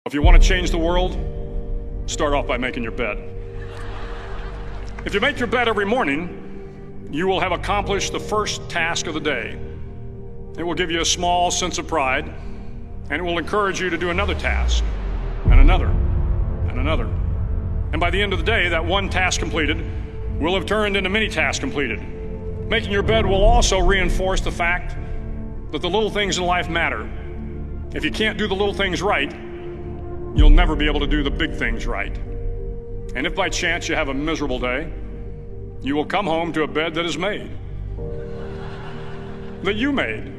If you want to change the world, start off by making your bed. If you make your bed every morning, you will have accomplished the first task of the day. It will give you a small sense of pride, and it will encourage you to do another task, and another, and another. And by the end of the day, that one task completed will have turned into many tasks completed. Making your bed will also reinforce the fact that the little things in life matter. If you can't do the little things right, you'll never be able to do the big things right. And if by chance you have a miserable day, you will come home to a bed that is made, that you made.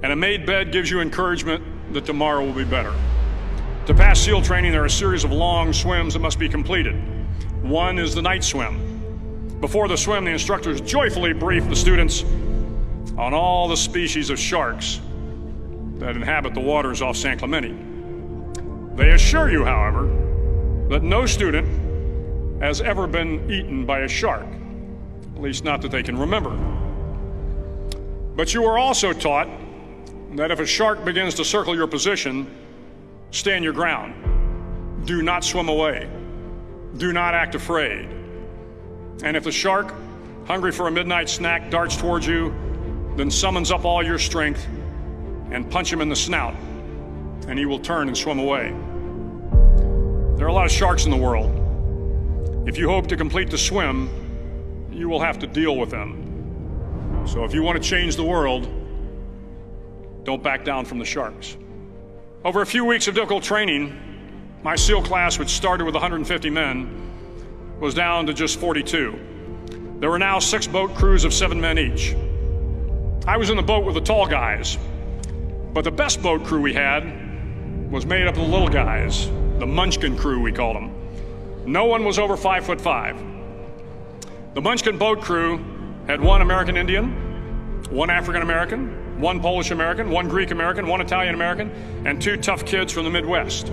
And a made bed gives you encouragement that tomorrow will be better. To pass SEAL training, there are a series of long swims that must be completed. One is the night swim. Before the swim, the instructors joyfully brief the students on all the species of sharks that inhabit the waters off San Clemente. They assure you, however, that no student has ever been eaten by a shark, at least not that they can remember. But you are also taught that if a shark begins to circle your position, stand your ground. Do not swim away. Do not act afraid. And if the shark, hungry for a midnight snack, darts towards you, then summons up all your strength and punch him in the snout, and he will turn and swim away. There are a lot of sharks in the world. If you hope to complete the swim, you will have to deal with them. So if you want to change the world, don't back down from the sharks. Over a few weeks of difficult training, my SEAL class, which started with 150 men, was down to just 42. There were now 6 boat crews of 7 men each. I was in the boat with the tall guys, but the best boat crew we had was made up of the little guys, the Munchkin crew, we called them. No one was over 5'5". The Munchkin boat crew had 1 American Indian, 1 African American, 1 Polish American, 1 Greek American, 1 Italian American, and 2 tough kids from the Midwest.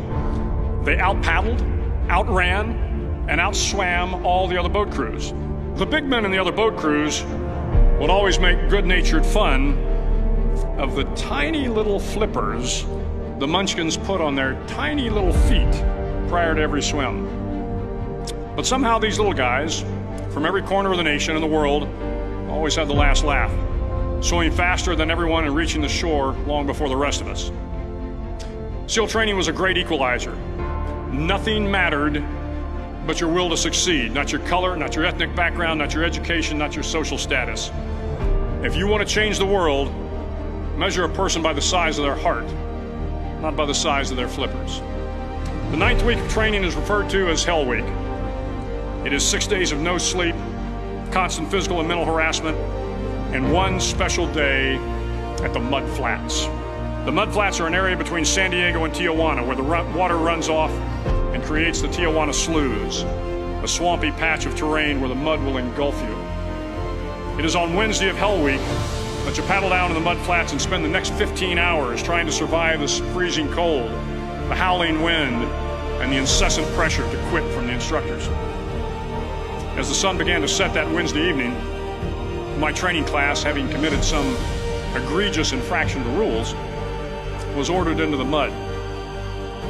They out-paddled, outran, and outswam all the other boat crews. The big men in the other boat crews would always make good-natured fun of the tiny little flippers the Munchkins put on their tiny little feet prior to every swim. But somehow these little guys from every corner of the nation and the world always had the last laugh, swimming faster than everyone and reaching the shore long before the rest of us. SEAL training was a great equalizer. Nothing mattered but your will to succeed, not your color, not your ethnic background, not your education, not your social status. If you want to change the world, measure a person by the size of their heart, not by the size of their flippers. The 9th week of training is referred to as Hell Week. It is 6 days of no sleep, constant physical and mental harassment, and 1 special day at the Mud Flats. The Mud Flats are an area between San Diego and Tijuana where the water runs off and creates the Tijuana Sloughs, a swampy patch of terrain where the mud will engulf you. It is on Wednesday of Hell Week that you paddle down to the Mud Flats and spend the next 15 hours trying to survive this freezing cold, the howling wind, and the incessant pressure to quit from the instructors. As the sun began to set that Wednesday evening, my training class, having committed some egregious infraction to rules, was ordered into the mud.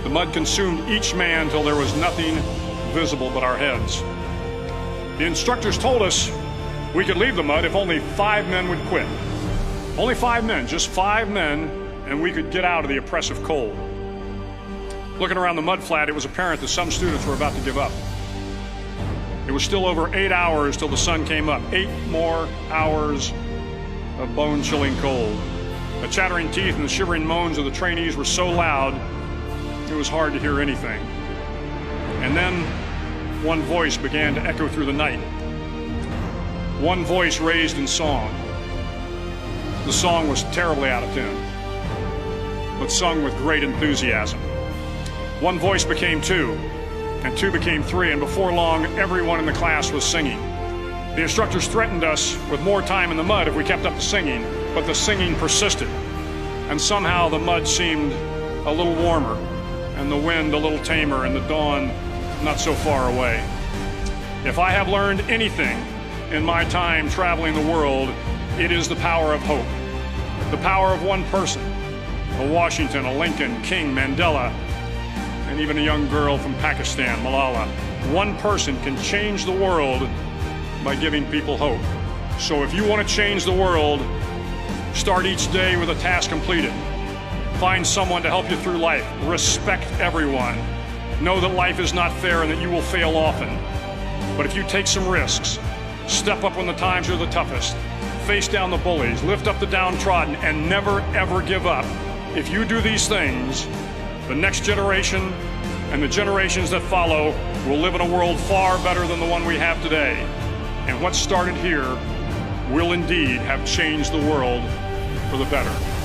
The mud consumed each man till there was nothing visible but our heads. The instructors told us we could leave the mud if only 5 men would quit. Only 5 men, just 5 men, and we could get out of the oppressive cold. Looking around the mud flat, it was apparent that some students were about to give up. It was still over 8 hours till the sun came up. 8 more hours of bone-chilling cold. The chattering teeth and the shivering moans of the trainees were so loud, it was hard to hear anything. And then one voice began to echo through the night. One voice raised in song. The song was terribly out of tune, but sung with great enthusiasm. One voice became 2, and 2 became 3, and before long, everyone in the class was singing. The instructors threatened us with more time in the mud if we kept up the singing, but the singing persisted, and somehow the mud seemed a little warmer, and the wind a little tamer, and the dawn not so far away. If I have learned anything in my time traveling the world, it is the power of hope. The power of one person, a Washington, a Lincoln, King, Mandela, and even a young girl from Pakistan, Malala. One person can change the world by giving people hope. So if you want to change the world, start each day with a task completed. Find someone to help you through life. Respect everyone. Know that life is not fair and that you will fail often. But if you take some risks, step up when the times are the toughest, face down the bullies, lift up the downtrodden, and never ever give up. If you do these things, the next generation and the generations that follow will live in a world far better than the one we have today. And what started here will indeed have changed the world for the better.